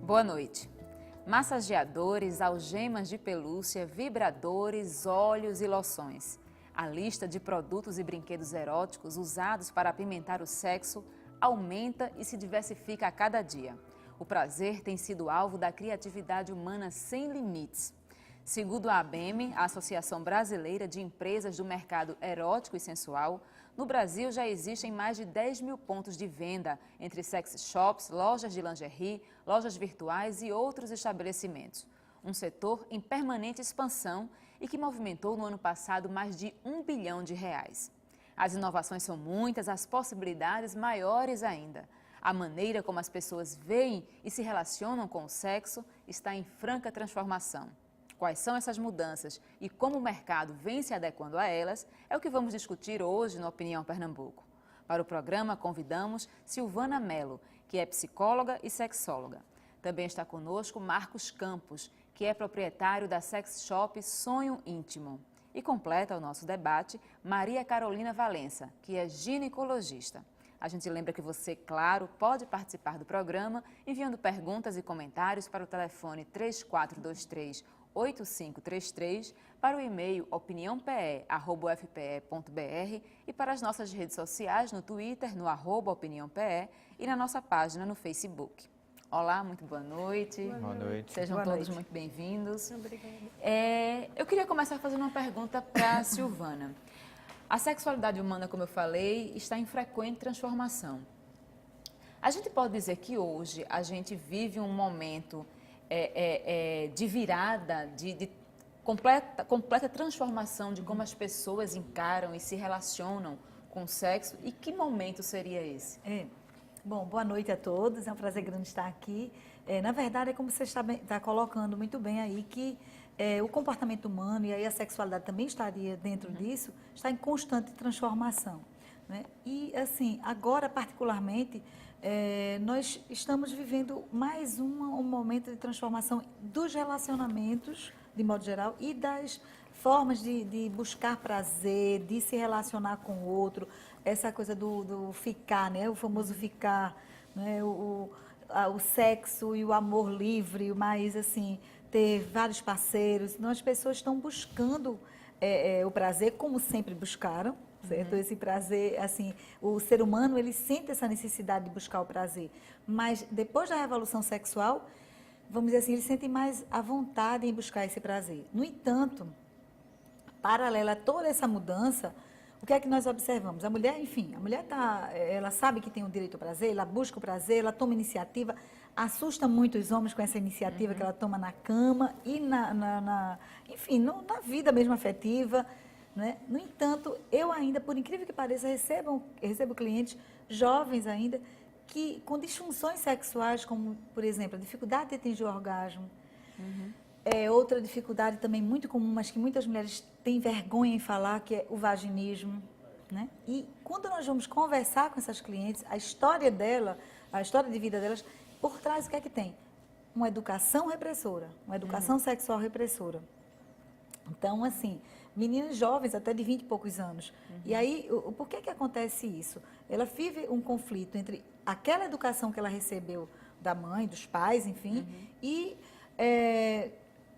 Boa noite. Massageadores, algemas de pelúcia, vibradores, óleos e loções. A lista de produtos e brinquedos eróticos usados para apimentar o sexo aumenta e se diversifica a cada dia. O prazer tem sido alvo da criatividade humana sem limites. Segundo a ABEM, a Associação Brasileira de Empresas do Mercado Erótico e Sensual, no Brasil já existem mais de 10 mil pontos de venda entre sex shops, lojas de lingerie, lojas virtuais e outros estabelecimentos. Um setor em permanente expansão e que movimentou no ano passado mais de R$ 1 bilhão. As inovações são muitas, as possibilidades maiores ainda. A maneira como as pessoas veem e se relacionam com o sexo está em franca transformação. Quais são essas mudanças e como o mercado vem se adequando a elas é o que vamos discutir hoje no Opinião Pernambuco. Para o programa, convidamos Silvana Mello, que é psicóloga e sexóloga. Também está conosco Marcos Campos, que é proprietário da sex shop Sonho Íntimo. E completa o nosso debate Maria Carolina Valença, que é ginecologista. A gente lembra que você, claro, pode participar do programa enviando perguntas e comentários para o telefone 3423-8533, para o e-mail opiniãope@ufpe.br e para as nossas redes sociais no Twitter, no @opiniãope e na nossa página no Facebook. Olá, muito boa noite. Boa noite. Sejam Boa todos noite. muito bem-vindos. Obrigada. Eu queria começar fazendo uma pergunta para a Silvana. A sexualidade humana, como eu falei, está em frequente transformação. A gente pode dizer que hoje a gente vive um momento de virada, de completa transformação de como as pessoas encaram e se relacionam com o sexo. E que momento seria esse? Bom, boa noite a todos, é um prazer grande estar aqui. Na verdade, é como você está colocando muito bem aí, que o comportamento humano, e aí a sexualidade também estaria dentro disso, está em constante transformação, né? E, assim, agora, particularmente, nós estamos vivendo mais um momento de transformação dos relacionamentos, de modo geral, e das formas de buscar prazer, de se relacionar com o outro, essa coisa do ficar, né? O famoso ficar, né? O sexo e o amor livre, mas, assim, ter vários parceiros. Então, as pessoas estão buscando o prazer, como sempre buscaram, certo? Esse prazer, assim, o ser humano, ele sente essa necessidade de buscar o prazer. Mas, depois da revolução sexual, vamos dizer assim, ele sente mais a vontade em buscar esse prazer. No entanto, paralela a toda essa mudança, o que é que nós observamos? A mulher, enfim, ela sabe que tem o direito ao prazer, ela busca o prazer, ela toma iniciativa, assusta muito os homens com essa iniciativa que ela toma na cama e enfim, na vida mesmo afetiva, né? No entanto, eu ainda, por incrível que pareça, recebo clientes jovens ainda que com disfunções sexuais, como, por exemplo, a dificuldade de atingir o orgasmo. Outra dificuldade também muito comum, mas que muitas mulheres têm vergonha em falar, que é o vaginismo, né? E quando nós vamos conversar com essas clientes, a história dela, a história de vida delas, por trás o que é que tem? Uma educação repressora, uma educação sexual repressora. Então, assim, meninas jovens, até de 20 e poucos anos. E aí, por que acontece isso? Ela vive um conflito entre aquela educação que ela recebeu da mãe, dos pais, enfim, e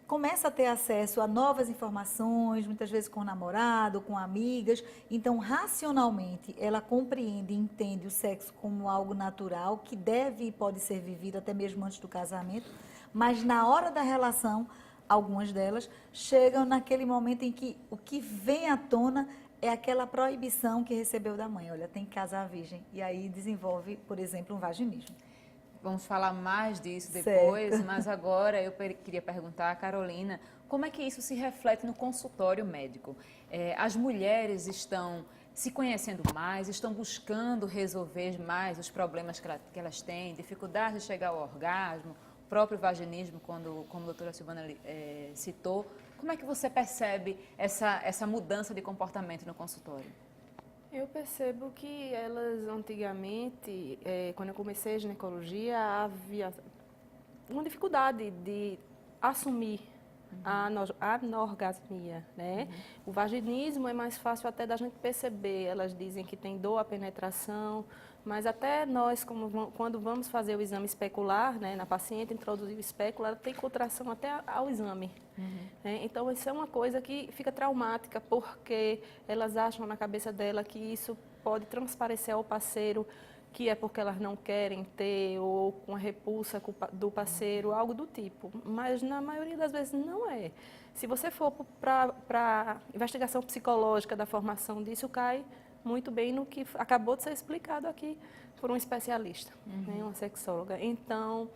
começa a ter acesso a novas informações, muitas vezes com o namorado, com amigas. Então, racionalmente, ela compreende e entende o sexo como algo natural, que deve e pode ser vivido até mesmo antes do casamento, mas na hora da relação, algumas delas chegam naquele momento em que o que vem à tona é aquela proibição que recebeu da mãe. Olha, tem que casar virgem. E aí desenvolve, por exemplo, um vaginismo. Vamos falar mais disso depois, Certo. mas agora eu queria perguntar à Carolina, como é que isso se reflete no consultório médico? As mulheres estão se conhecendo mais, estão buscando resolver mais os problemas que elas têm, dificuldade de chegar ao orgasmo, o próprio vaginismo, como a doutora Silvana citou. Como é que você percebe essa mudança de comportamento no consultório? Eu percebo que elas antigamente, quando eu comecei a ginecologia, havia uma dificuldade de assumir a anorgasmia, né? O vaginismo é mais fácil até da gente perceber. Elas dizem que tem dor à penetração, mas até nós, quando vamos fazer o exame especular, né, na paciente, introduzir o espéculo, ela tem contração até ao exame. Né? Então, isso é uma coisa que fica traumática, porque elas acham na cabeça dela que isso pode transparecer ao parceiro, que é porque elas não querem ter, ou com a repulsa do parceiro, algo do tipo. Mas, na maioria das vezes, não é. Se você for para a investigação psicológica da formação disso, cai muito bem no que acabou de ser explicado aqui por um especialista, né, uma sexóloga. Então,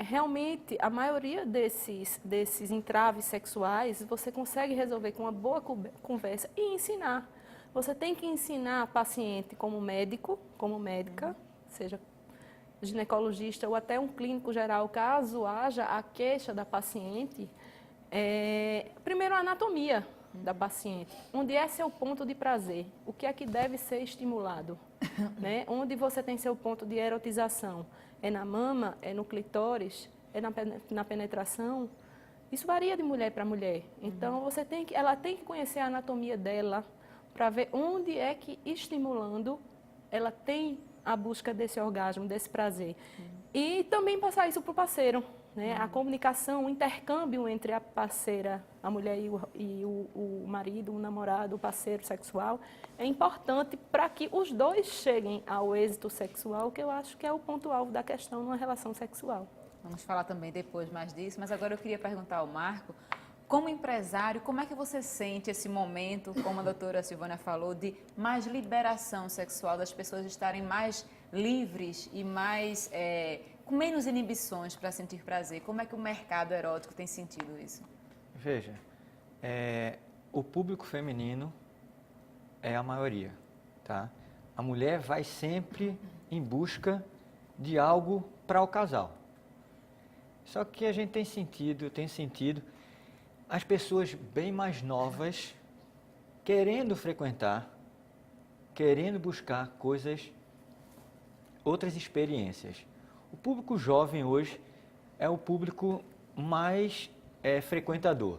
realmente, a maioria desses entraves sexuais, você consegue resolver com uma boa conversa e ensinar. Você tem que ensinar a paciente como médico, como médica, seja ginecologista ou até um clínico geral, caso haja a queixa da paciente, primeiro a anatomia da paciente, onde é seu ponto de prazer, o que é que deve ser estimulado, né? Onde você tem seu ponto de erotização, é na mama, é no clitóris, é na penetração, isso varia de mulher para mulher, então ela tem que conhecer a anatomia dela, para ver onde é que, estimulando, ela tem a busca desse orgasmo, desse prazer. E também passar isso para o parceiro, né? A comunicação, o intercâmbio entre a parceira, a mulher e o marido, o namorado, o parceiro sexual, é importante para que os dois cheguem ao êxito sexual, que eu acho que é o ponto-alvo da questão numa relação sexual. Vamos falar também depois mais disso, mas agora eu queria perguntar ao Marco, como empresário, como é que você sente esse momento, como a doutora Silvânia falou, de mais liberação sexual, das pessoas estarem mais livres e mais com menos inibições para sentir prazer? Como é que o mercado erótico tem sentido isso? Veja, o público feminino é a maioria, tá? A mulher vai sempre em busca de algo para o casal. Só que a gente tem sentido as pessoas bem mais novas querendo frequentar, querendo buscar outras experiências. O público jovem hoje é o público mais frequentador,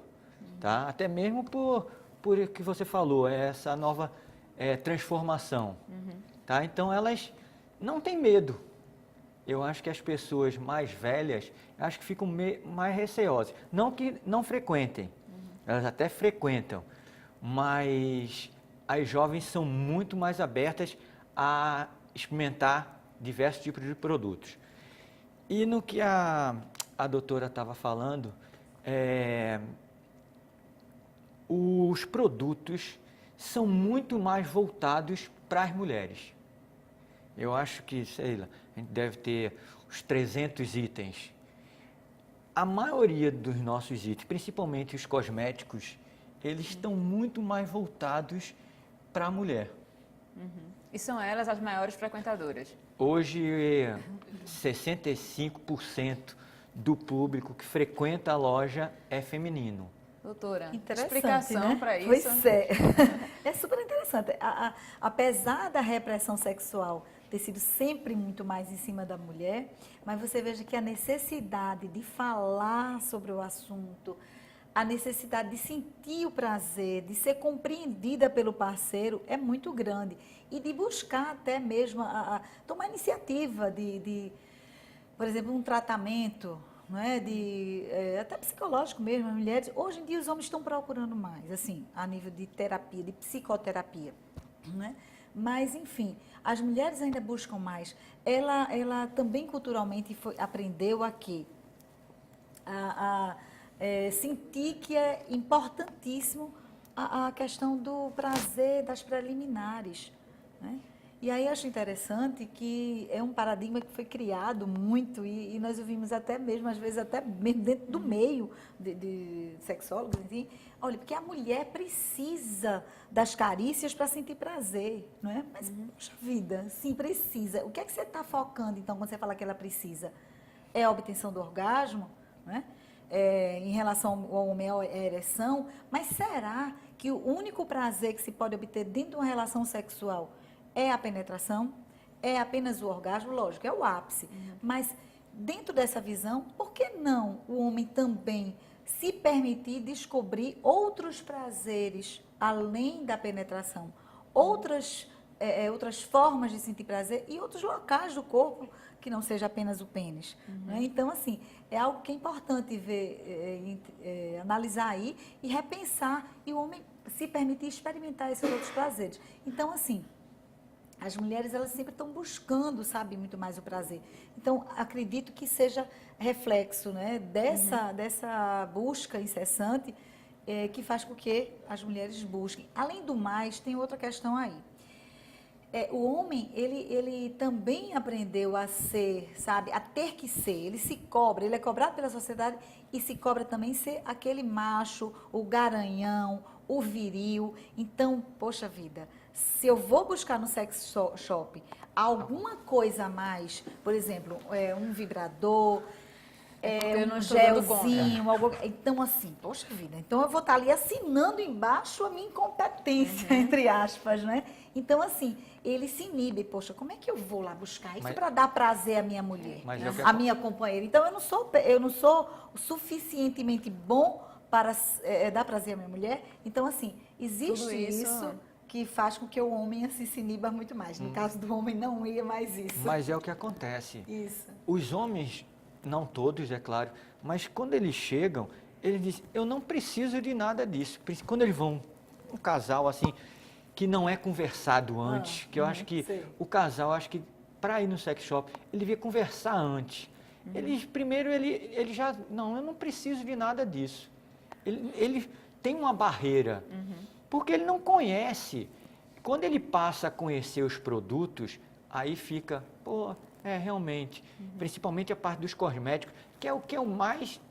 tá? Até mesmo por o que você falou, essa nova transformação, tá? Então elas não têm medo. Eu acho que as pessoas mais velhas, acho que ficam mais receosas. Não que não frequentem, elas até frequentam, mas as jovens são muito mais abertas a experimentar diversos tipos de produtos. E no que a doutora estava falando, os produtos são muito mais voltados para as mulheres. Eu acho que, sei lá, a gente deve ter uns 300 itens. A maioria dos nossos itens, principalmente os cosméticos, eles estão muito mais voltados para a mulher. E são elas as maiores frequentadoras? Hoje, 65% do público que frequenta a loja é feminino. Doutora, Interessante, explicação né? para isso? Pois é. É super interessante. Apesar da repressão sexual ter sido sempre muito mais em cima da mulher, mas você veja que a necessidade de falar sobre o assunto, a necessidade de sentir o prazer, de ser compreendida pelo parceiro é muito grande. E de buscar até mesmo, tomar iniciativa de, por exemplo, um tratamento, não é? Até psicológico mesmo, as mulheres. Hoje em dia os homens estão procurando mais, assim, a nível de terapia, de psicoterapia, não é? Mas, enfim, as mulheres ainda buscam mais. Ela também culturalmente aprendeu aqui sentir que é importantíssimo a questão do prazer das preliminares, né? E aí acho interessante que é um paradigma que foi criado muito e nós ouvimos até mesmo, às vezes até mesmo dentro do meio de sexólogos, assim, olha, porque a mulher precisa das carícias para sentir prazer, não é? Mas, poxa vida, sim, precisa. O que é que você está focando, então, quando você fala que ela precisa? É a obtenção do orgasmo, não é? Em relação ao homem, a ereção, mas será que o único prazer que se pode obter dentro de uma relação sexual é a penetração? É apenas o orgasmo? Lógico, é o ápice. Mas dentro dessa visão, por que não o homem também se permitir descobrir outros prazeres além da penetração, outras formas de sentir prazer e outros locais do corpo que não seja apenas o pênis. Né? Então, assim, é algo que é importante ver, analisar aí e repensar, e o homem se permitir experimentar esses outros prazeres. Então, assim, as mulheres, elas sempre estão buscando, sabe, muito mais o prazer. Então, acredito que seja reflexo, né, dessa busca incessante que faz com que as mulheres busquem. Além do mais, tem outra questão aí. O homem, ele também aprendeu a ser, sabe, a ter que ser. Ele se cobra, ele é cobrado pela sociedade e se cobra também ser aquele macho, o garanhão, o viril. Então, poxa vida, se eu vou buscar no sex shop alguma coisa a mais, por exemplo, um vibrador, um gelzinho, então assim, poxa vida, então eu vou estar ali assinando embaixo a minha incompetência, entre aspas, né? Então assim, ele se inibe, poxa, como é que eu vou lá buscar isso para dar prazer à minha mulher, à minha companheira? Então eu não sou suficientemente bom para dar prazer à minha mulher. Então assim, existe isso que faz com que o homem assim, se iniba muito mais. No caso do homem não ia mais isso. Mas é o que acontece. Isso. Os homens, não todos, é claro, mas quando eles chegam, eles dizem, eu não preciso de nada disso. Quando eles vão, um casal assim, que não é conversado antes, que eu acho que o casal, acho que para ir no sex shop, ele devia conversar antes. Primeiro, ele já, não, eu não preciso de nada disso. Ele tem uma barreira, porque ele não conhece. Quando ele passa a conhecer os produtos, aí fica, pô, realmente, principalmente a parte dos cosméticos, que é o mais,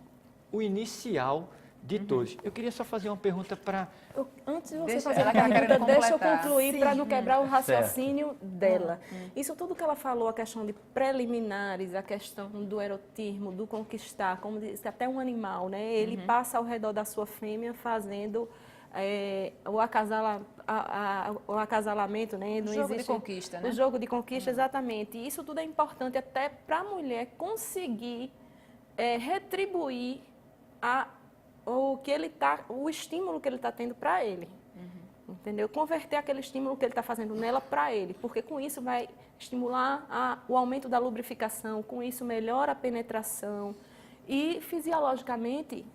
o inicial de todos. Eu queria só fazer uma pergunta para... Antes de você fazer a pergunta, deixa eu concluir para não quebrar o raciocínio dela. Isso tudo que ela falou, a questão de preliminares, a questão do erotismo, do conquistar, como disse, até um animal, né? Ele passa ao redor da sua fêmea fazendo o acasalamento, né? O jogo de conquista, né? O jogo de conquista, exatamente. E isso tudo é importante até para a mulher conseguir retribuir o estímulo que ele está tendo para ele. Entendeu? Converter aquele estímulo que ele está fazendo nela para ele, porque com isso vai estimular o aumento da lubrificação, com isso melhora a penetração e fisiologicamente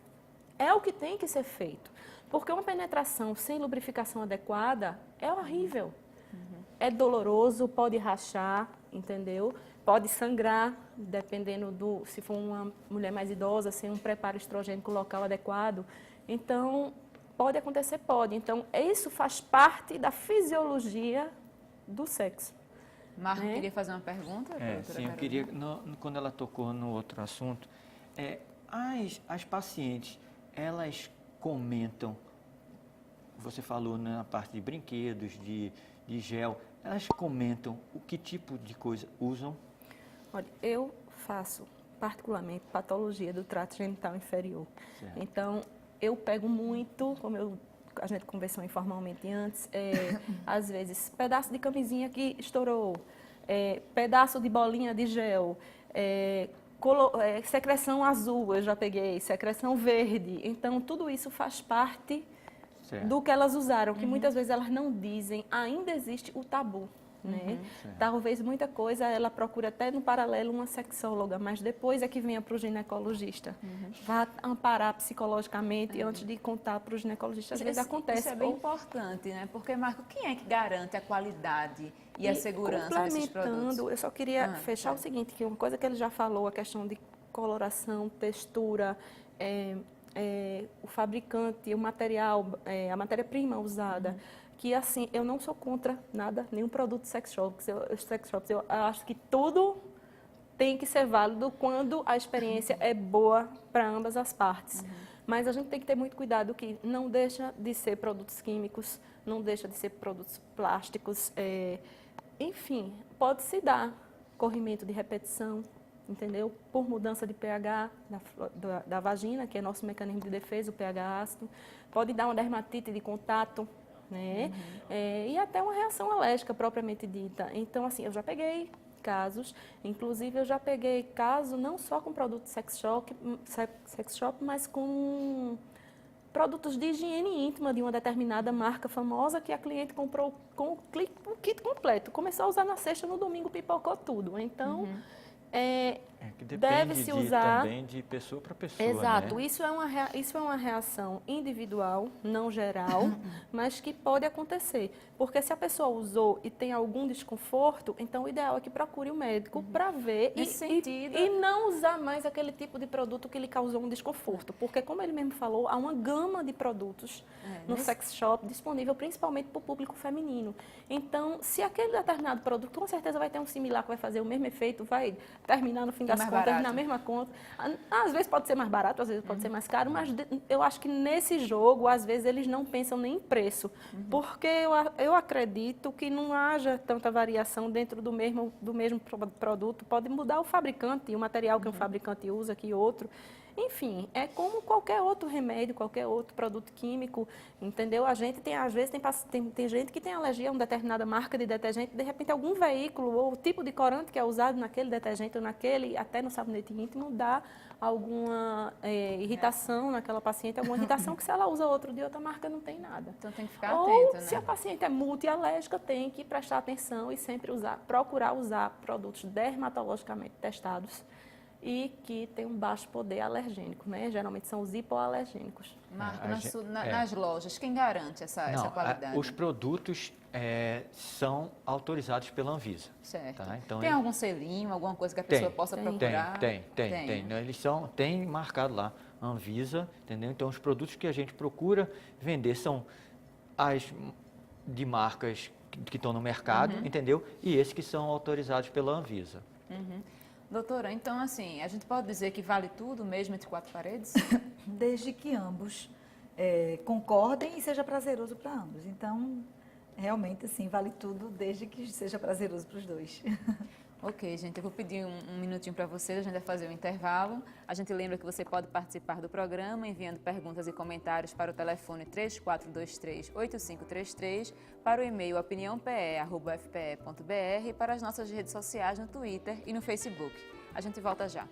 é o que tem que ser feito. Porque uma penetração sem lubrificação adequada é horrível. É doloroso, pode rachar, entendeu? Pode sangrar, dependendo se for uma mulher mais idosa, sem um preparo estrogênico local adequado. Então, pode acontecer, pode. Então, isso faz parte da fisiologia do sexo. Marco, queria fazer uma pergunta? Sim, eu queria, quando ela tocou no outro assunto, as pacientes, elas comentam, você falou na parte de brinquedos, de gel, elas comentam o que tipo de coisa usam? Olha, eu faço particularmente patologia do trato genital inferior. Certo. Então, eu pego muito, como a gente conversou informalmente antes, às vezes, pedaço de camisinha que estourou, pedaço de bolinha de gel, secreção azul, eu já peguei, secreção verde. Então, tudo isso faz parte do que elas usaram, que muitas vezes elas não dizem, ainda existe o tabu. Né? Talvez muita coisa ela procura até no paralelo uma sexóloga, mas depois é que venha para o ginecologista. Vá amparar psicologicamente antes de contar para o ginecologista. Às vezes acontece. Isso é bem importante, né? Porque, Marco, quem é que garante a qualidade e a segurança desses produtos? Eu só queria fechar o seguinte, que uma coisa que ele já falou, a questão de coloração, textura, o fabricante, o material, a matéria-prima usada. Que, assim, eu não sou contra nada, nenhum produto de sex shops. Eu acho que tudo tem que ser válido quando a experiência é boa para ambas as partes. Mas a gente tem que ter muito cuidado que não deixa de ser produtos químicos, não deixa de ser produtos plásticos. Enfim, pode se dar corrimento de repetição, entendeu? Por mudança de pH da vagina, que é nosso mecanismo de defesa, o pH ácido. Pode dar uma dermatite de contato, né? E até uma reação alérgica propriamente dita. Então, assim, eu já peguei casos. Inclusive, eu já peguei caso não só com produtos sex shop, mas com produtos de higiene íntima de uma determinada marca famosa que a cliente comprou com o kit completo. Começou a usar na sexta, no domingo pipocou tudo. Então, Que depende deve-se usar também de pessoa para pessoa, Exato, né? isso é uma reação individual, não geral, mas que pode acontecer. Porque se a pessoa usou e tem algum desconforto, então o ideal é que procure o médico para ver e não usar mais aquele tipo de produto que lhe causou um desconforto. Porque, como ele mesmo falou, há uma gama de produtos no sex shop disponível principalmente para o público feminino. Então, se aquele determinado produto, com certeza vai ter um similar que vai fazer o mesmo efeito, vai terminar no fim das contas na mesma conta. Às vezes pode ser mais barato, às vezes pode ser mais caro, mas eu acho que nesse jogo, às vezes, eles não pensam nem em preço. Porque eu acredito que não haja tanta variação dentro do mesmo produto. Pode mudar o fabricante, o material que um fabricante usa que outro. Enfim, é como qualquer outro remédio, qualquer outro produto químico, entendeu? A gente tem, às vezes, tem gente que tem alergia a uma determinada marca de detergente, de repente algum veículo ou tipo de corante que é usado naquele detergente ou naquele, até no sabonete íntimo, dá alguma irritação naquela paciente, alguma irritação que se ela usa outro de outra marca não tem nada. Então tem que ficar ou, atento, né? se a paciente é multialérgica, tem que prestar atenção e sempre procurar usar produtos dermatologicamente testados e que tem um baixo poder alergênico, né? Geralmente são os hipoalergênicos. Marco, nas lojas, quem garante essa qualidade? Os produtos são autorizados pela Anvisa. Certo. Tá? Então, tem algum selinho, alguma coisa que a pessoa possa procurar? Tem. Tem marcado lá, Anvisa, entendeu? Então, os produtos que a gente procura vender são as de marcas que estão no mercado, entendeu? E esses que são autorizados pela Anvisa. Doutora, então, assim, a gente pode dizer que vale tudo mesmo entre quatro paredes? Desde que ambos concordem e seja prazeroso para ambos. Então, realmente, assim, vale tudo desde que seja prazeroso para os dois. Ok, gente, eu vou pedir um minutinho para vocês, a gente vai fazer um intervalo. A gente lembra que você pode participar do programa enviando perguntas e comentários para o telefone 3423-8533, para o e-mail opiniãope@fpe.br e para as nossas redes sociais no Twitter e no Facebook. A gente volta já.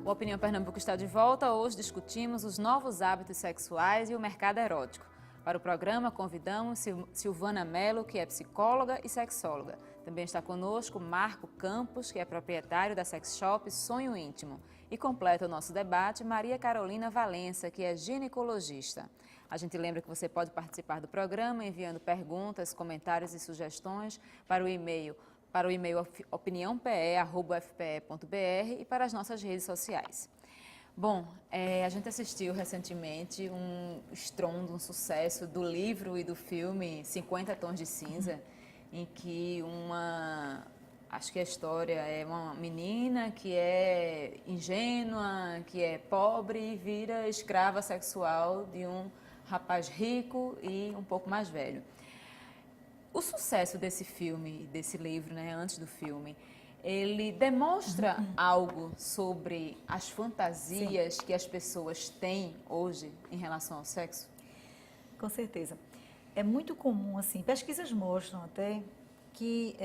O Opinião Pernambuco está de volta. Hoje discutimos os novos hábitos sexuais e o mercado erótico. Para o programa, convidamos Silvana Mello, que é psicóloga e sexóloga. Também está conosco Marco Campos, que é proprietário da sex shop Sonho Íntimo. E completa o nosso debate Maria Carolina Valença, que é ginecologista. A gente lembra que você pode participar do programa enviando perguntas, comentários e sugestões para o e-mail opiniãope@fpe.br e para as nossas redes sociais. Bom, a gente assistiu recentemente um estrondo, um sucesso do livro e do filme 50 Tons de Cinza, em que acho que a história é uma menina que é ingênua, que é pobre e vira escrava sexual de um rapaz rico e um pouco mais velho. O sucesso desse filme, desse livro, né, antes do filme, ele demonstra algo sobre as fantasias que as pessoas têm hoje em relação ao sexo? Com certeza. É muito comum, assim, pesquisas mostram até que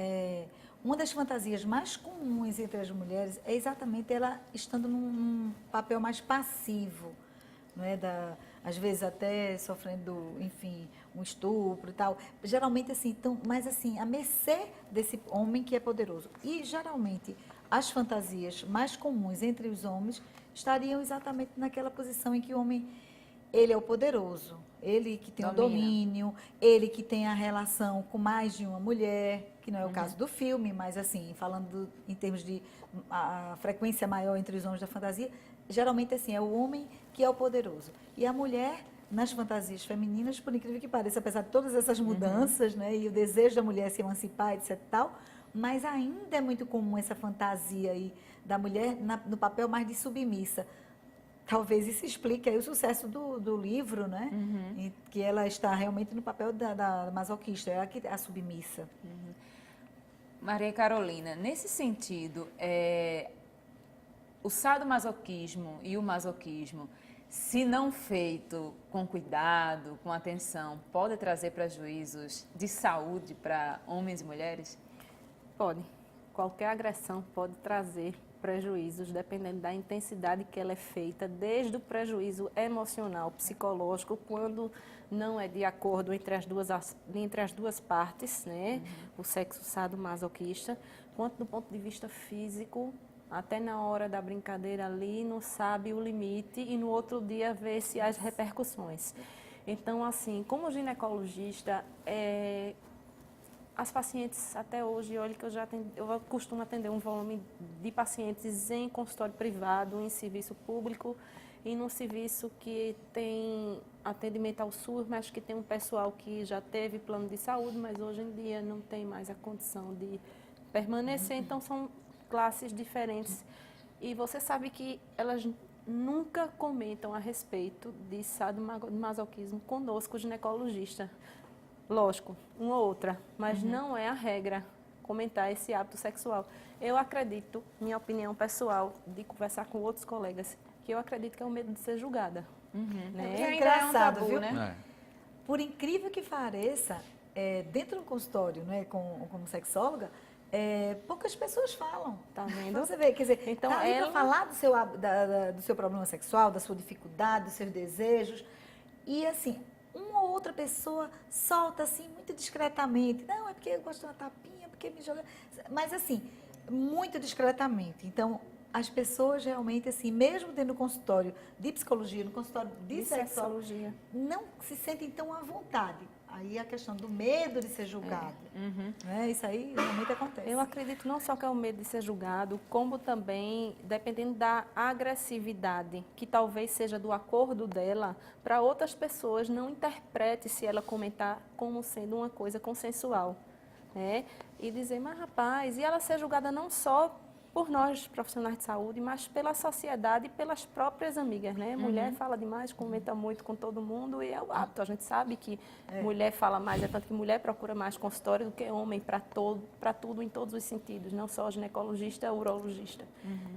uma das fantasias mais comuns entre as mulheres é exatamente ela estando num papel mais passivo, não é? Às vezes até sofrendo, enfim, um estupro e tal. Geralmente, assim, mas assim, a mercê desse homem que é poderoso. E, geralmente, as fantasias mais comuns entre os homens estariam exatamente naquela posição em que o homem, ele é o poderoso, ele que tem o domínio, ele que tem a relação com mais de uma mulher, que não é o caso do filme, mas, assim, falando em termos de a frequência maior entre os homens da fantasia, geralmente, assim, é o homem que é o poderoso. E a mulher, nas fantasias femininas, por incrível que pareça, apesar de todas essas mudanças, né, e o desejo da mulher se emancipar, etc e tal, mas ainda é muito comum essa fantasia aí da mulher no papel mais de submissa. Talvez isso explique aí o sucesso do livro, né, em que ela está realmente no papel da masoquista, ela que é a submissa. Maria Carolina, nesse sentido, o sadomasoquismo e o masoquismo, se não feito com cuidado, com atenção, pode trazer prejuízos de saúde para homens e mulheres? Pode. Qualquer agressão pode trazer prejuízos, dependendo da intensidade que ela é feita, desde o prejuízo emocional, psicológico, quando não é de acordo entre as duas partes, né? O sexo sadomasoquista, quanto do ponto de vista físico, até na hora da brincadeira ali, não sabe o limite e no outro dia vê-se as repercussões. Então, assim, como ginecologista, as pacientes, até hoje, olha que eu costumo atender um volume de pacientes em consultório privado, em serviço público e num serviço que tem atendimento ao SUS, mas que tem um pessoal que já teve plano de saúde, mas hoje em dia não tem mais a condição de permanecer, então são classes diferentes. E você sabe que elas nunca comentam a respeito de sadomasoquismo conosco, ginecologista. Lógico, uma ou outra, mas não é a regra comentar esse hábito sexual. Eu acredito, minha opinião pessoal, de conversar com outros colegas, que eu acredito que é o medo de ser julgada. Né? É engraçado, tabu, viu? né? Por incrível que pareça, dentro do consultório, né, como sexóloga, poucas pessoas falam. Tá vendo? Então, você vê, quer dizer, Então, tá ali ela- para falar do seu problema sexual, da sua dificuldade, dos seus desejos. E assim, uma ou outra pessoa solta assim muito discretamente. Não, é porque eu gosto de uma tapinha, porque me joga. Mas assim, muito discretamente. Então, as pessoas realmente, assim, mesmo dentro do consultório de psicologia, no consultório de sexologia, não se sentem tão à vontade. Aí a questão do medo de ser julgado. Né? Isso aí realmente acontece. Eu acredito não só que é o medo de ser julgado, como também, dependendo da agressividade, que talvez seja do acordo dela, para outras pessoas não interprete se ela comentar como sendo uma coisa consensual. Né? E dizer, mas rapaz, e ela ser julgada não só por nós, profissionais de saúde, mas pela sociedade e pelas próprias amigas, né? Mulher fala demais, comenta muito com todo mundo e é o hábito. A gente sabe que mulher fala mais, é tanto que mulher procura mais consultório do que homem para tudo, em todos os sentidos, não só ginecologista, urologista.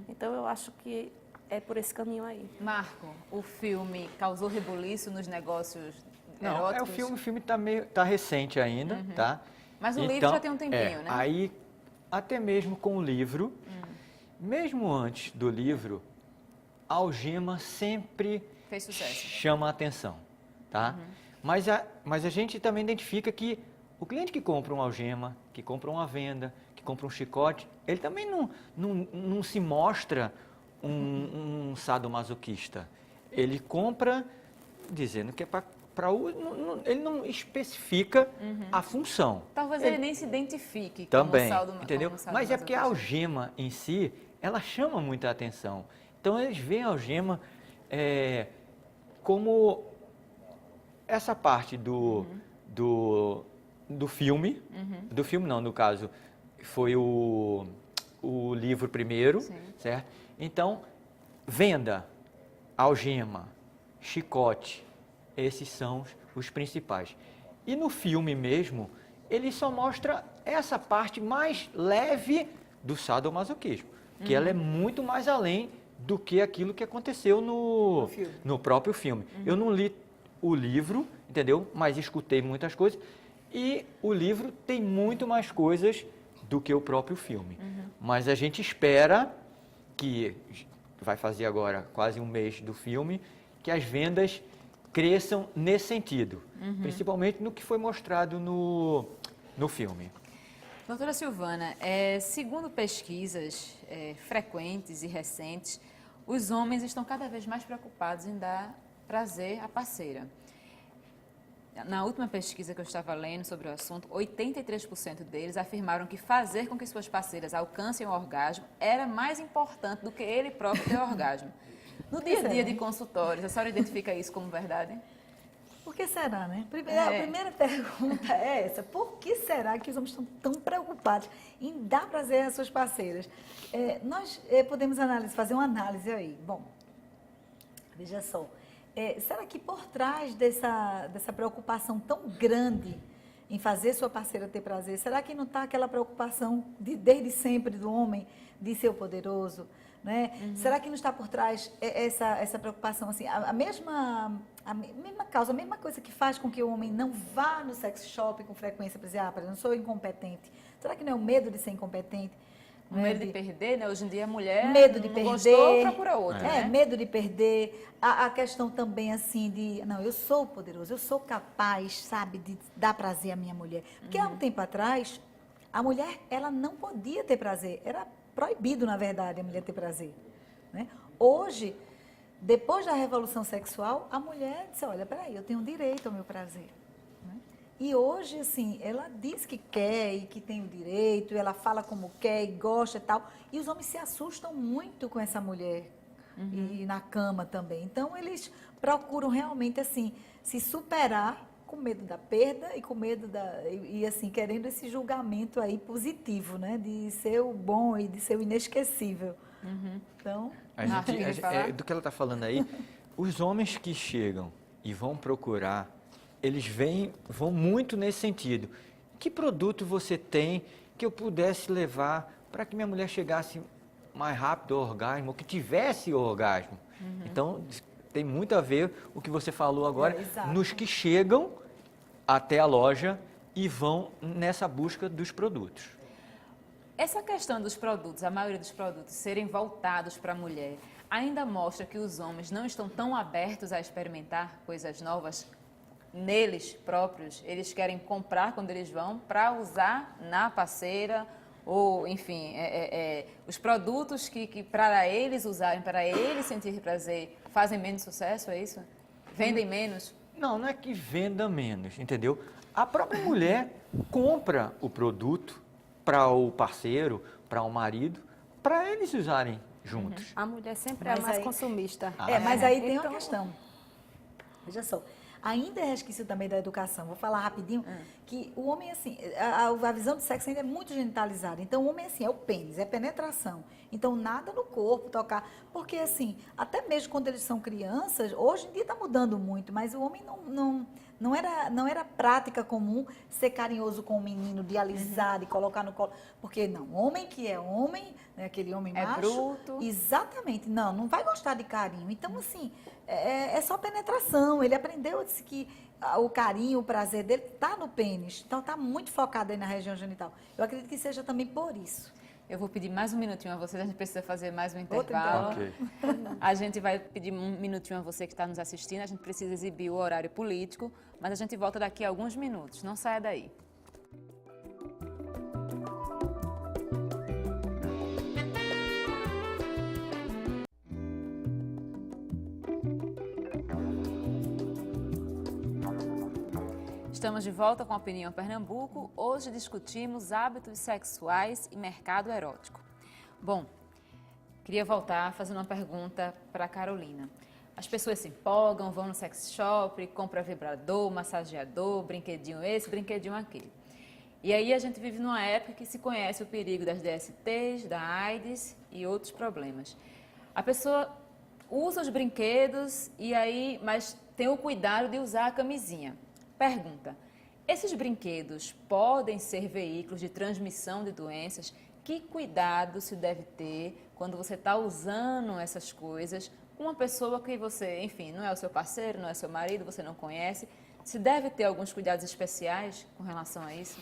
Então, eu acho que é por esse caminho aí. Marco, o filme causou rebuliço nos negócios Não, eróticos? o filme tá recente ainda, tá? Mas o livro Então, já tem um tempinho, né? Aí, até mesmo com o livro, mesmo antes do livro, a algema sempre Fez sucesso. chama a atenção, tá? Mas a gente também identifica que o cliente que compra uma algema, que compra uma venda, que compra um chicote, ele também não se mostra um sadomasoquista. Ele compra dizendo que é para uso, ele não especifica a função. Talvez ele nem se identifique Também, como saldo, entendeu? como Mas é porque a sadomasoquista. algema em si, ela chama muita atenção. Então, eles veem a algema como essa parte do filme, do filme não, no caso, foi o livro primeiro, Sim. certo? Então, venda, algema, chicote, esses são os principais. E no filme mesmo, ele só mostra essa parte mais leve do sadomasoquismo, que ela é muito mais além do que aquilo que aconteceu no próprio filme. Eu não li o livro, entendeu? Mas escutei muitas coisas e o livro tem muito mais coisas do que o próprio filme. Mas a gente espera que, vai fazer agora quase um mês do filme, que as vendas cresçam nesse sentido, principalmente no que foi mostrado no filme. Doutora Silvana, segundo pesquisas frequentes e recentes, os homens estão cada vez mais preocupados em dar prazer à parceira. Na última pesquisa que eu estava lendo sobre o assunto, 83% deles afirmaram que fazer com que suas parceiras alcancem o orgasmo era mais importante do que ele próprio ter orgasmo. No dia a dia de consultórios, a senhora identifica isso como verdade? Por que será, né? A primeira pergunta é essa. Por que será que os homens estão tão preocupados em dar prazer às suas parceiras? Nós podemos fazer uma análise aí. Bom, veja só. Será que por trás dessa preocupação tão grande em fazer sua parceira ter prazer, será que não está aquela preocupação desde sempre do homem de ser o poderoso, né? Será que não está por trás essa preocupação, assim, a mesma causa, a mesma coisa que faz com que o homem não vá no sex shop com frequência para dizer, eu não sou incompetente. Será que não é o medo de ser incompetente? O medo de perder, né? Hoje em dia a mulher medo de não perder, gostou, procura outro, né? medo de perder, a questão também assim de, não, eu sou poderoso, eu sou capaz, sabe, de dar prazer à minha mulher. Porque há um tempo atrás, a mulher, ela não podia ter prazer, era proibido, na verdade, a mulher ter prazer, né? Hoje, depois da revolução sexual, a mulher disse, olha, peraí, eu tenho direito ao meu prazer. E hoje, assim, ela diz que quer e que tem o direito, ela fala como quer e gosta e tal. E os homens se assustam muito com essa mulher e na cama também. Então, eles procuram realmente, assim, se superar com medo da perda e com medo assim, querendo esse julgamento aí positivo, né? De ser o bom e de ser o inesquecível. Então, do que ela está falando aí, os homens que chegam e vão procurar, eles vão muito nesse sentido. Que produto você tem que eu pudesse levar para que minha mulher chegasse mais rápido ao orgasmo, ou que tivesse o orgasmo? Então, tem muito a ver o que você falou agora, nos que chegam até a loja e vão nessa busca dos produtos. Essa questão dos produtos, a maioria dos produtos serem voltados para a mulher, ainda mostra que os homens não estão tão abertos a experimentar coisas novas neles próprios. Eles querem comprar quando eles vão para usar na parceira, ou, enfim, os produtos que para eles usarem, para eles sentirem prazer, fazem menos sucesso, é isso? Vendem menos? Não é que venda menos, entendeu? A própria mulher compra o produto para o parceiro, para o marido, para eles usarem juntos. A mulher sempre é a mais consumista. Mas aí tem uma questão. Veja só. Ainda é resquício também da educação. Vou falar rapidinho que o homem, assim, a visão do sexo ainda é muito genitalizada. Então, o homem, assim, é o pênis, é penetração. Então, nada no corpo, tocar. Porque, assim, até mesmo quando eles são crianças, hoje em dia está mudando muito, mas o homem não era prática comum ser carinhoso com o menino, de alisar, de colocar no colo. Porque, não, homem que é homem, né, aquele homem macho... É bruto. Exatamente. Não vai gostar de carinho. Então, assim, é só penetração. Ele aprendeu, disse que o carinho, o prazer dele está no pênis. Então, está muito focado aí na região genital. Eu acredito que seja também por isso. Eu vou pedir mais um minutinho a vocês, a gente precisa fazer mais um intervalo. Okay. A gente vai pedir um minutinho a você que está nos assistindo, a gente precisa exibir o horário político, mas a gente volta daqui a alguns minutos. Não saia daí. Estamos de volta com a Opinião Pernambuco. Hoje discutimos hábitos sexuais e mercado erótico. Bom, queria voltar fazendo uma pergunta para a Carolina. As pessoas se empolgam, vão no sex shop, compram vibrador, massageador, brinquedinho esse, brinquedinho aquele. E aí a gente vive numa época que se conhece o perigo das DSTs, da AIDS e outros problemas. A pessoa usa os brinquedos mas tem o cuidado de usar a camisinha. Pergunta: esses brinquedos podem ser veículos de transmissão de doenças? Que cuidado se deve ter quando você está usando essas coisas com uma pessoa que você, enfim, não é o seu parceiro, não é seu marido, você não conhece? Se deve ter alguns cuidados especiais com relação a isso?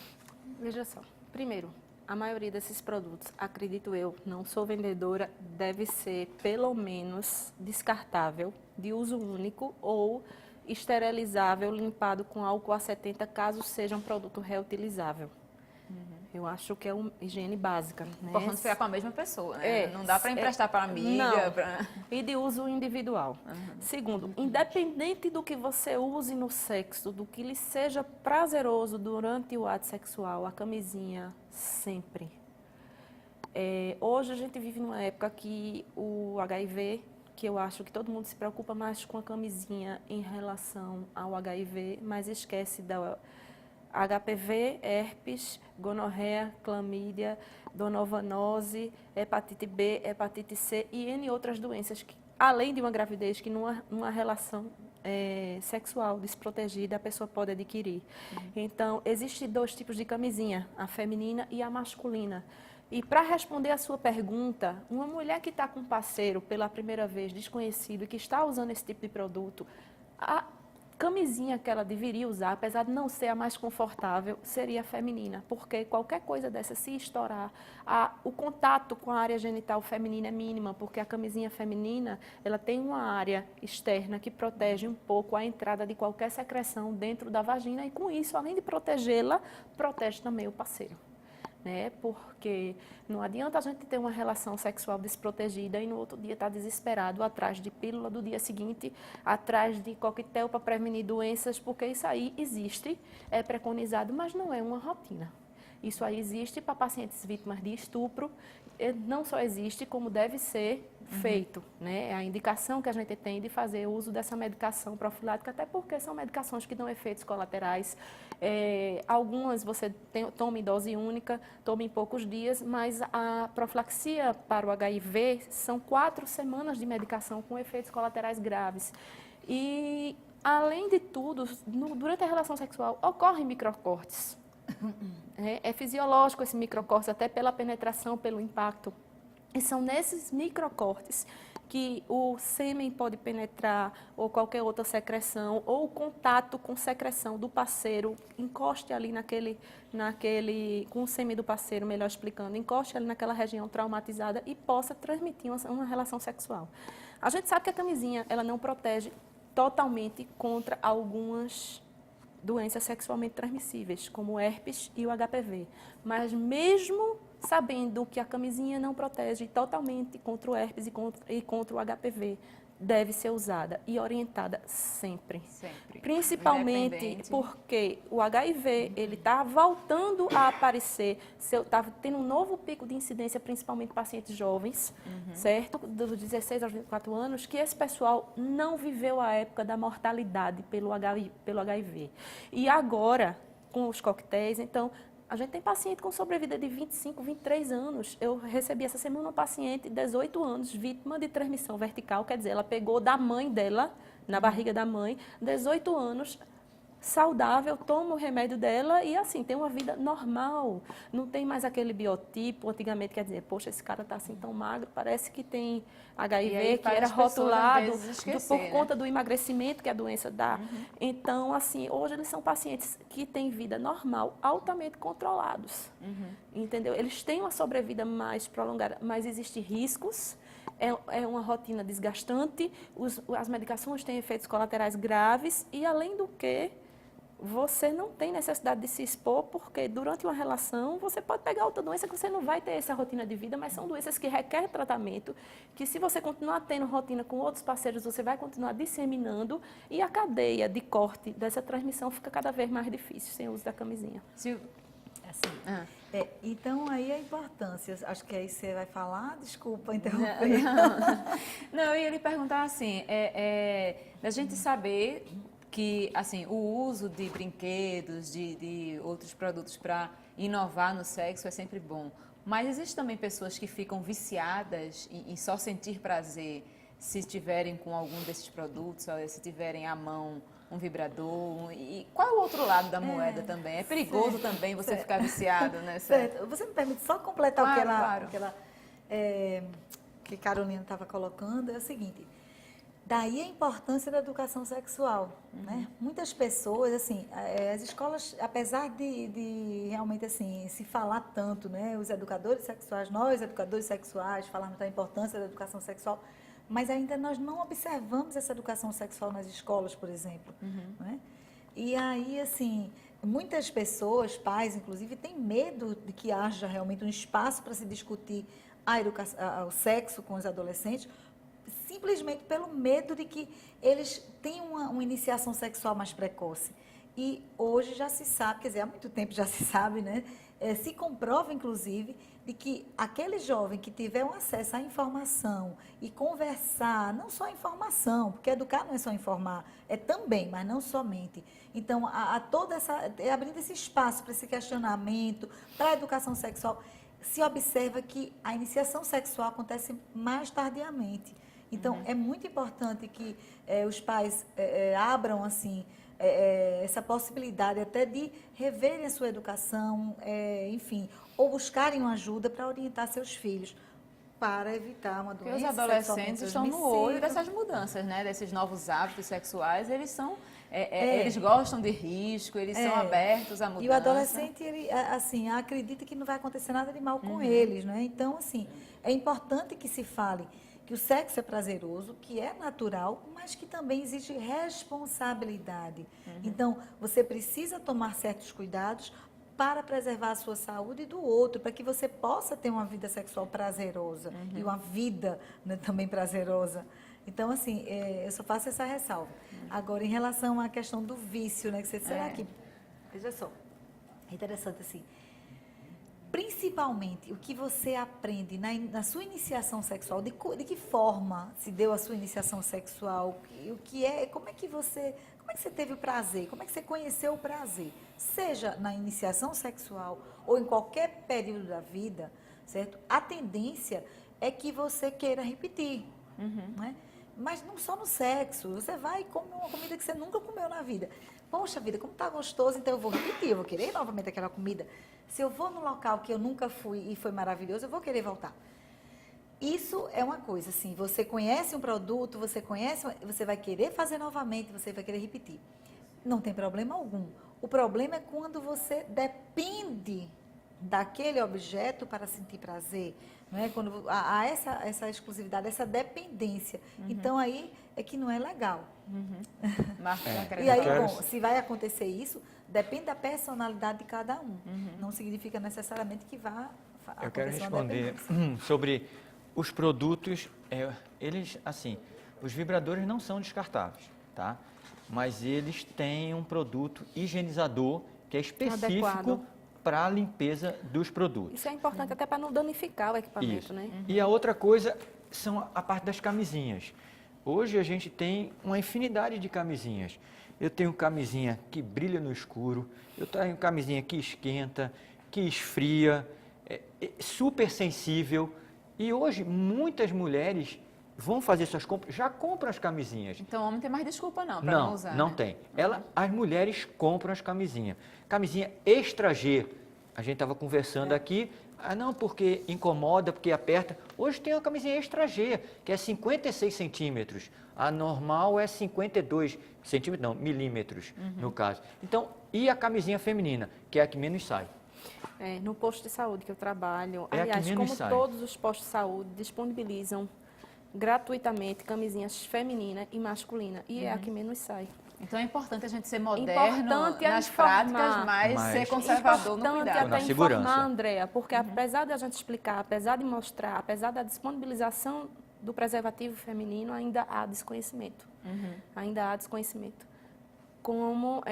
Veja só, primeiro, a maioria desses produtos, acredito eu, não sou vendedora, deve ser pelo menos descartável, de uso único ou esterilizável, limpado com álcool A70, caso seja um produto reutilizável. Eu acho que é uma higiene básica. Né? Importante ficar com a mesma pessoa, né? Não dá para emprestar para amiga. E de uso individual. Segundo, independente do que você use no sexo, do que lhe seja prazeroso durante o ato sexual, a camisinha sempre. Hoje a gente vive numa época que o HIV, que eu acho que todo mundo se preocupa mais com a camisinha em relação ao HIV, mas esquece da HPV, herpes, gonorreia, clamídia, donovanose, hepatite B, hepatite C e N outras doenças, que, além de uma gravidez, que numa relação sexual desprotegida a pessoa pode adquirir. Então, existem dois tipos de camisinha, a feminina e a masculina. E para responder a sua pergunta, uma mulher que está com um parceiro pela primeira vez, desconhecido, e que está usando esse tipo de produto, a camisinha que ela deveria usar, apesar de não ser a mais confortável, seria feminina, porque qualquer coisa dessa, se estourar, o contato com a área genital feminina é mínima, porque a camisinha feminina, ela tem uma área externa que protege um pouco a entrada de qualquer secreção dentro da vagina e com isso, além de protegê-la, protege também o parceiro. Né? Porque não adianta a gente ter uma relação sexual desprotegida e no outro dia estar desesperado atrás de pílula, do dia seguinte atrás de coquetel para prevenir doenças, porque isso aí existe, é preconizado, mas não é uma rotina. Isso aí existe para pacientes vítimas de estupro, não só existe, como deve ser feito. Né? É a indicação que a gente tem de fazer uso dessa medicação profilática, até porque são medicações que dão efeitos colaterais. Algumas você toma em dose única, toma em poucos dias, mas a profilaxia para o HIV são 4 semanas de medicação com efeitos colaterais graves. E, além de tudo, durante a relação sexual ocorrem microcortes. É fisiológico esse microcorte, até pela penetração, pelo impacto. E são nesses microcortes que o sêmen pode penetrar, ou qualquer outra secreção, ou o contato com secreção do parceiro, encoste ali com o sêmen do parceiro, melhor explicando, encoste ali naquela região traumatizada e possa transmitir uma relação sexual. A gente sabe que a camisinha, ela não protege totalmente contra algumas doenças sexualmente transmissíveis, como o herpes e o HPV. Mas mesmo sabendo que a camisinha não protege totalmente contra o herpes e contra o HPV, deve ser usada e orientada sempre. Sempre. Principalmente porque o HIV, ele está voltando a aparecer, está tendo um novo pico de incidência, principalmente em pacientes jovens, certo? Dos 16 aos 24 anos, que esse pessoal não viveu a época da mortalidade pelo HIV. E agora, com os coquetéis, então, a gente tem paciente com sobrevida de 25, 23 anos. Eu recebi essa semana uma paciente de 18 anos, vítima de transmissão vertical, quer dizer, ela pegou da mãe dela, na barriga da mãe, 18 anos, saudável, toma o remédio dela e assim, tem uma vida normal. Não tem mais aquele biotipo, antigamente, quer dizer, poxa, esse cara está assim tão magro, parece que tem HIV, que era rotulado por conta do emagrecimento que a doença dá. Então, assim, hoje eles são pacientes que têm vida normal, altamente controlados. Entendeu? Eles têm uma sobrevida mais prolongada, mas existem riscos. É uma rotina desgastante, as medicações têm efeitos colaterais graves e, além do que, você não tem necessidade de se expor, porque durante uma relação você pode pegar outra doença que você não vai ter essa rotina de vida, mas são doenças que requerem tratamento, que se você continuar tendo rotina com outros parceiros, você vai continuar disseminando e a cadeia de corte dessa transmissão fica cada vez mais difícil sem o uso da camisinha. Assim, então, aí a importância, acho que aí você vai falar, desculpa interromper. Não, eu ia lhe perguntar assim, da gente saber que assim, o uso de brinquedos, de outros produtos para inovar no sexo é sempre bom, mas existem também pessoas que ficam viciadas em só sentir prazer se estiverem com algum desses produtos, ou se tiverem à mão um vibrador. E qual é o outro lado da moeda também? É perigoso também você ficar viciado, né? Certo. Você me permite só completar Claro, que Carolina estava colocando, é o seguinte, daí a importância da educação sexual, né? Muitas pessoas, assim, as escolas, apesar de realmente, assim, se falar tanto, né? Os educadores sexuais, nós, educadores sexuais, falarmos da importância da educação sexual, mas ainda nós não observamos essa educação sexual nas escolas, por exemplo. Né? E aí, assim, muitas pessoas, pais inclusive, têm medo de que haja realmente um espaço para se discutir o sexo com os adolescentes, simplesmente pelo medo de que eles tenham uma iniciação sexual mais precoce. E hoje já se sabe, quer dizer, há muito tempo já se sabe, né? Se comprova, inclusive, de que aquele jovem que tiver um acesso à informação e conversar, não só a informação, porque educar não é só informar, é também, mas não somente. Então, abrindo esse espaço para esse questionamento, para a educação sexual, se observa que a iniciação sexual acontece mais tardiamente. Então, é muito importante que os pais abram, assim, essa possibilidade até de reverem a sua educação, enfim, ou buscarem uma ajuda para orientar seus filhos para evitar uma Porque doença os adolescentes sexualmente estão no transmissível. olho dessas mudanças, né? Desses novos hábitos sexuais, eles são, eles gostam de risco, eles são abertos à mudança. E o adolescente, ele, assim, acredita que não vai acontecer nada de mal com eles, né? Então, assim, é importante que se fale que o sexo é prazeroso, que é natural, mas que também existe responsabilidade. Então, você precisa tomar certos cuidados para preservar a sua saúde e do outro, para que você possa ter uma vida sexual prazerosa e uma vida, né, também prazerosa. Então, assim, eu só faço essa ressalva. Agora, em relação à questão do vício, né, que você será que... Veja só, é interessante assim, principalmente o que você aprende na sua iniciação sexual, de que forma se deu a sua iniciação sexual, como é que você teve o prazer, como é que você conheceu o prazer, seja na iniciação sexual ou em qualquer período da vida, certo? A tendência é que você queira repetir, né? Mas não só no sexo, você vai comer uma comida que você nunca comeu na vida. Poxa vida, como tá gostoso, então eu vou repetir, eu vou querer novamente aquela comida. Se eu vou num local que eu nunca fui e foi maravilhoso, eu vou querer voltar. Isso é uma coisa, assim, você conhece um produto, você vai querer fazer novamente, você vai querer repetir. Não tem problema algum. O problema é quando você depende daquele objeto para sentir prazer, não é? Quando há essa exclusividade, essa dependência. Então, aí é que não é legal. Marcos, E aí, bom, se vai acontecer isso, depende da personalidade de cada um. Não significa necessariamente que vá Eu quero acontecer uma responder dependência. sobre os produtos. Eles, assim, os vibradores não são descartáveis, tá? Mas eles têm um produto higienizador que é específico Adequado para a limpeza dos produtos. Isso é importante até para não danificar o equipamento, Isso. né? E a outra coisa são a parte das camisinhas. Hoje a gente tem uma infinidade de camisinhas. Eu tenho camisinha que brilha no escuro, eu tenho camisinha que esquenta, que esfria, super sensível. E hoje muitas mulheres vão fazer suas compras, já compram as camisinhas. Então, o homem tem mais desculpa não, para não usar, Não né? tem. As mulheres compram as camisinhas. Camisinha extra G. A gente estava conversando aqui, não, porque incomoda, porque aperta. Hoje tem uma camisinha extra G, que é 56 centímetros. A normal é 52 centímetros, não, milímetros, no caso. Então, e a camisinha feminina, que é a que menos sai. No posto de saúde que eu trabalho, É a que aliás, menos como sai. todos os postos de saúde disponibilizam gratuitamente camisinhas feminina e masculina, e é a que menos sai. Então, é importante a gente ser moderno Importante é nas informar. práticas, mas Mas- ser conservador no Importante cuidado. Na até segurança. informar, Andréa, porque apesar de a gente explicar, apesar de mostrar, apesar da disponibilização do preservativo feminino, ainda há desconhecimento. Ainda há desconhecimento. Como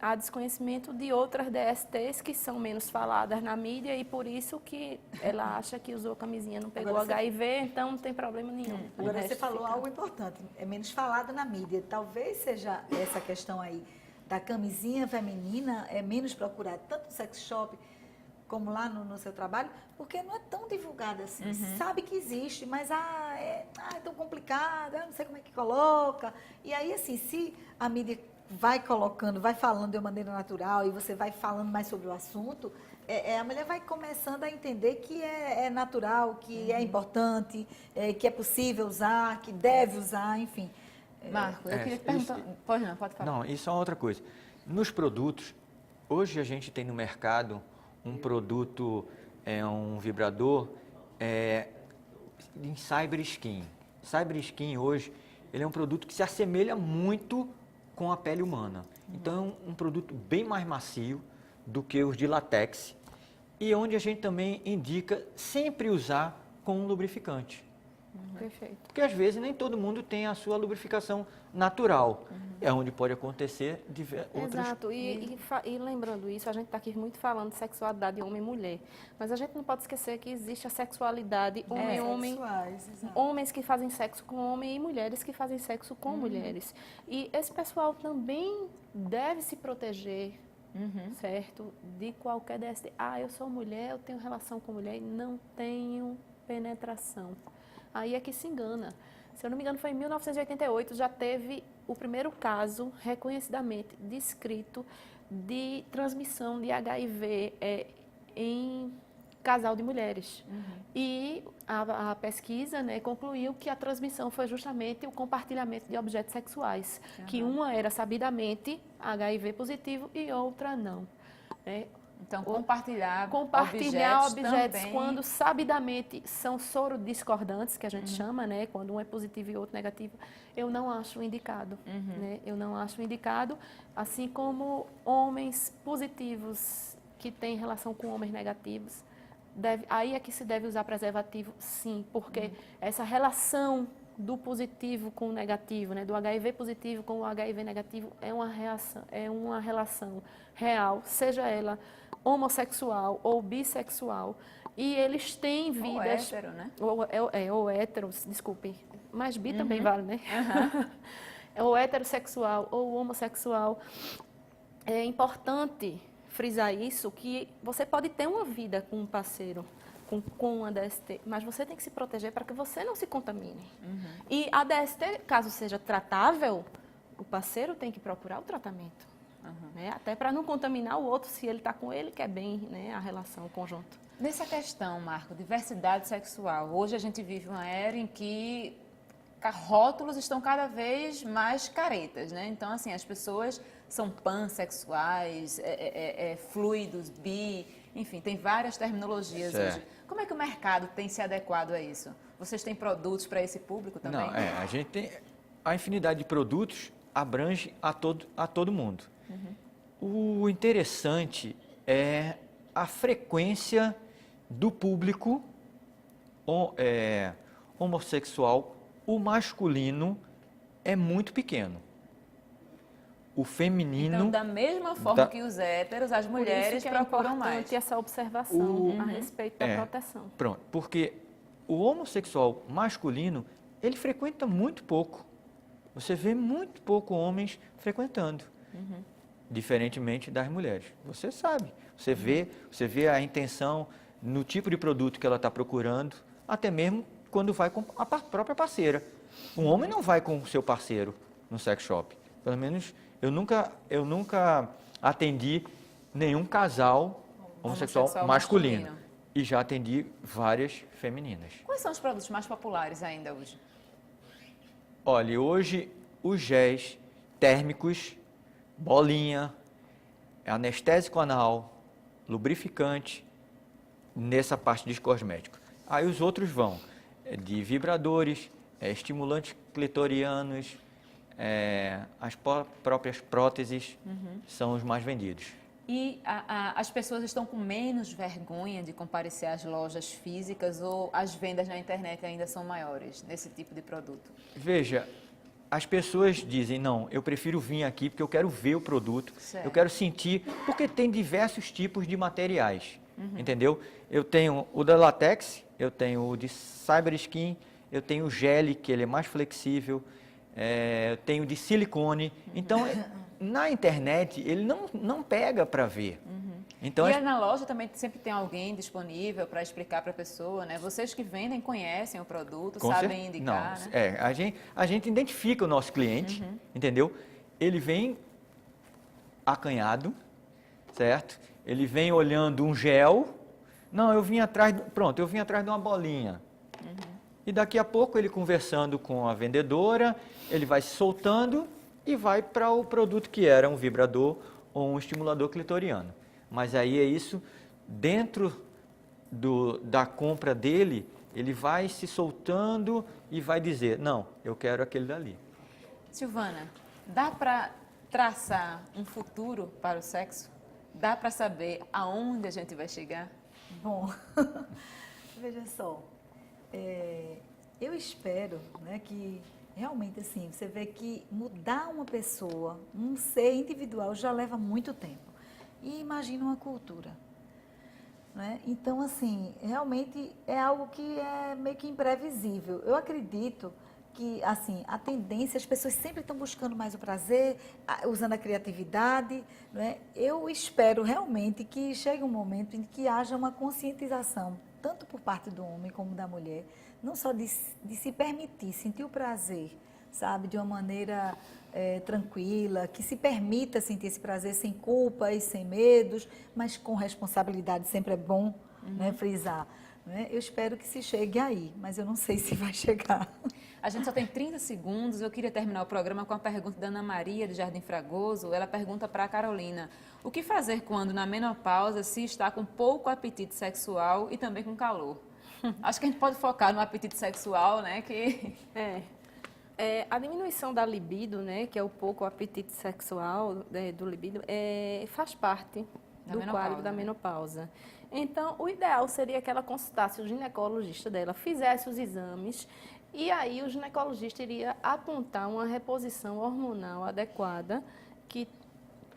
há desconhecimento de outras DSTs que são menos faladas na mídia e por isso que ela acha que usou camisinha, não pegou Agora você- HIV, então não tem problema nenhum. O Agora, você resto falou fica- algo importante, é menos falado na mídia. Talvez seja essa questão aí da camisinha feminina, é menos procurada, tanto no sex shop como lá no seu trabalho, porque não é tão divulgada assim. Sabe que existe, mas é tão complicado, não sei como é que coloca. E aí, assim, se a mídia vai colocando, vai falando de uma maneira natural e você vai falando mais sobre o assunto, a mulher vai começando a entender que é natural, que é importante, que é possível usar, que deve usar, enfim. Marco, eu queria te isso- perguntar... Pode falar. Não, isso é outra coisa. Nos produtos, hoje a gente tem no mercado um produto, um vibrador em Cyber Skin. Cyber Skin hoje, ele é um produto que se assemelha muito com a pele humana. Então, é um produto bem mais macio do que os de látex e onde a gente também indica sempre usar com um lubrificante. Perfeito. Porque às vezes nem todo mundo tem a sua lubrificação natural. É onde pode acontecer outras... Exato, e lembrando isso, a gente está aqui muito falando de sexualidade homem e mulher, mas a gente não pode esquecer que existe a sexualidade homem-homem, Sexuais, exato. homens que fazem sexo com homem e mulheres que fazem sexo com mulheres. E esse pessoal também deve se proteger, certo? De qualquer DST. Eu sou mulher, eu tenho relação com mulher e não tenho penetração. Aí é que se engana. se eu não me engano, foi em 1988, já teve o primeiro caso reconhecidamente descrito de transmissão de HIV em casal de mulheres. E a pesquisa, né, concluiu que a transmissão foi justamente o compartilhamento de objetos sexuais, que uma era sabidamente HIV positivo e outra não. Né? Então, compartilhar objetos também. quando sabidamente são sorodiscordantes, que a gente chama, né? Quando um é positivo e outro negativo, eu não acho indicado. Né? Eu não acho indicado, assim como homens positivos que têm relação com homens negativos. Aí é que se deve usar preservativo, sim, porque essa relação do positivo com o negativo, né? Do HIV positivo com o HIV negativo, é uma relação real, seja ela homossexual ou bissexual, e eles têm vidas... Ou hétero, né? Ou héteros, desculpe, mas bi também vale, né? Ou heterossexual ou homossexual. É importante frisar isso, que você pode ter uma vida com um parceiro, com uma DST, mas você tem que se proteger para que você não se contamine. E a DST, caso seja tratável, o parceiro tem que procurar o tratamento. Né? Até para não contaminar o outro, se ele está com ele, quer bem, né, a relação, o conjunto. Nessa questão, Marco, diversidade sexual, hoje a gente vive uma era em que rótulos estão cada vez mais caretas, né? Então, assim, as pessoas são pansexuais, fluidos, bi, enfim, tem várias terminologias hoje. Como é que o mercado tem se adequado a isso? Vocês têm produtos para esse público também? Não, a gente tem a infinidade de produtos, abrange a todo mundo. O interessante é a frequência do público homossexual. O masculino é muito pequeno. O feminino... Então, da mesma forma que os héteros, as mulheres procuram mais. Essa observação a respeito da proteção. Pronto, porque o homossexual masculino, ele frequenta muito pouco. Você vê muito pouco homens frequentando. Diferentemente das mulheres. Você sabe, você vê a intenção no tipo de produto que ela está procurando, até mesmo quando vai com a própria parceira. Um homem não vai com o seu parceiro no sex shop. Pelo menos eu nunca atendi nenhum casal homossexual masculino. E já atendi várias femininas. Quais são os produtos mais populares ainda hoje? Olha, hoje os géis térmicos, bolinha, anestésico anal, lubrificante, nessa parte de cosmético. Aí os outros vão de vibradores, estimulantes clitorianos, as próprias próteses são os mais vendidos. E as pessoas estão com menos vergonha de comparecer às lojas físicas ou as vendas na internet ainda são maiores nesse tipo de produto? Veja, as pessoas dizem, não, eu prefiro vir aqui porque eu quero ver o produto, certo. Eu quero sentir, porque tem diversos tipos de materiais, entendeu? Eu tenho o da látex, eu tenho o de cyber skin, eu tenho o gel, que ele é mais flexível, eu tenho de silicone. Então, na internet, ele não pega para ver. Então, e na loja também sempre tem alguém disponível para explicar para a pessoa, né? Vocês que vendem conhecem o produto, sabem indicar, não, né? a gente identifica o nosso cliente, entendeu? Ele vem acanhado, certo? Ele vem olhando um gel. Não, eu vim atrás de uma bolinha. E daqui a pouco ele conversando com a vendedora, ele vai se soltando e vai para o produto que era um vibrador ou um estimulador clitoriano. Mas aí é isso, dentro da compra dele, ele vai se soltando e vai dizer, não, eu quero aquele dali. Silvana, dá para traçar um futuro para o sexo? Dá para saber aonde a gente vai chegar? Bom, veja só, eu espero, né, que realmente assim, você vê que mudar uma pessoa, um ser individual já leva muito tempo. E imagina uma cultura, né? Então, assim, realmente é algo que é meio que imprevisível. Eu acredito que, assim, a tendência, as pessoas sempre estão buscando mais o prazer, usando a criatividade, né? Eu espero realmente que chegue um momento em que haja uma conscientização tanto por parte do homem como da mulher, não só de se permitir, sentir o prazer, sabe, de uma maneira tranquila, que se permita sentir esse prazer sem culpa e sem medos, mas com responsabilidade, sempre é bom, né, frisar. Né? Eu espero que se chegue aí, mas eu não sei se vai chegar. A gente só tem 30 segundos. Eu queria terminar o programa com a pergunta da Ana Maria, de Jardim Fragoso. Ela pergunta para a Carolina: o que fazer quando, na menopausa, se está com pouco apetite sexual e também com calor? Acho que a gente pode focar no apetite sexual, né? A diminuição da libido, né, que é o pouco apetite sexual do libido, faz parte do quadro da menopausa. Então, o ideal seria que ela consultasse o ginecologista dela, fizesse os exames, e aí o ginecologista iria apontar uma reposição hormonal adequada, que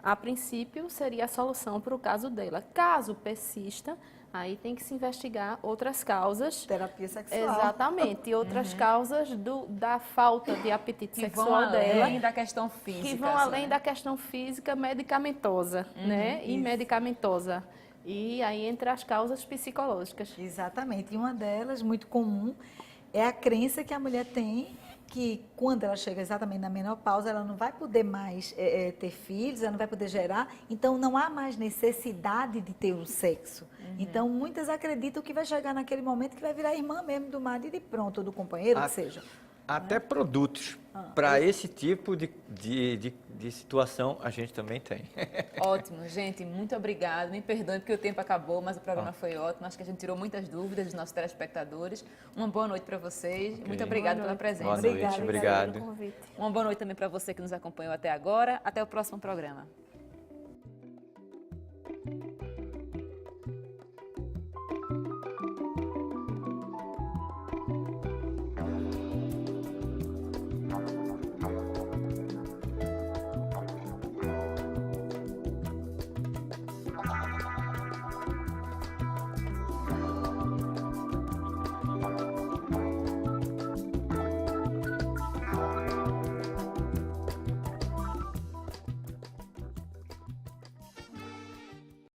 a princípio seria a solução para o caso dela. Caso persista, aí tem que se investigar outras causas. Terapia sexual. Exatamente, e outras causas da falta de apetite Que sexual vão dela. além da questão física. Que vão além da questão física medicamentosa, né? E medicamentosa. E aí entre as causas psicológicas. Exatamente. E uma delas, muito comum, é a crença que a mulher tem que quando ela chega exatamente na menopausa, ela não vai poder mais ter filhos, ela não vai poder gerar, então não há mais necessidade de ter um sexo. Então, muitas acreditam que vai chegar naquele momento que vai virar irmã mesmo do marido e pronto, ou do companheiro, que seja. Até produtos para esse tipo de situação a gente também tem. Ótimo, gente, muito obrigada. Me perdoe porque o tempo acabou, mas o programa foi ótimo. Acho que a gente tirou muitas dúvidas dos nossos telespectadores. Uma boa noite para vocês. Okay. Muito obrigada pela presença. Boa noite, obrigado. Pelo convite. Uma boa noite também para você que nos acompanhou até agora. Até o próximo programa.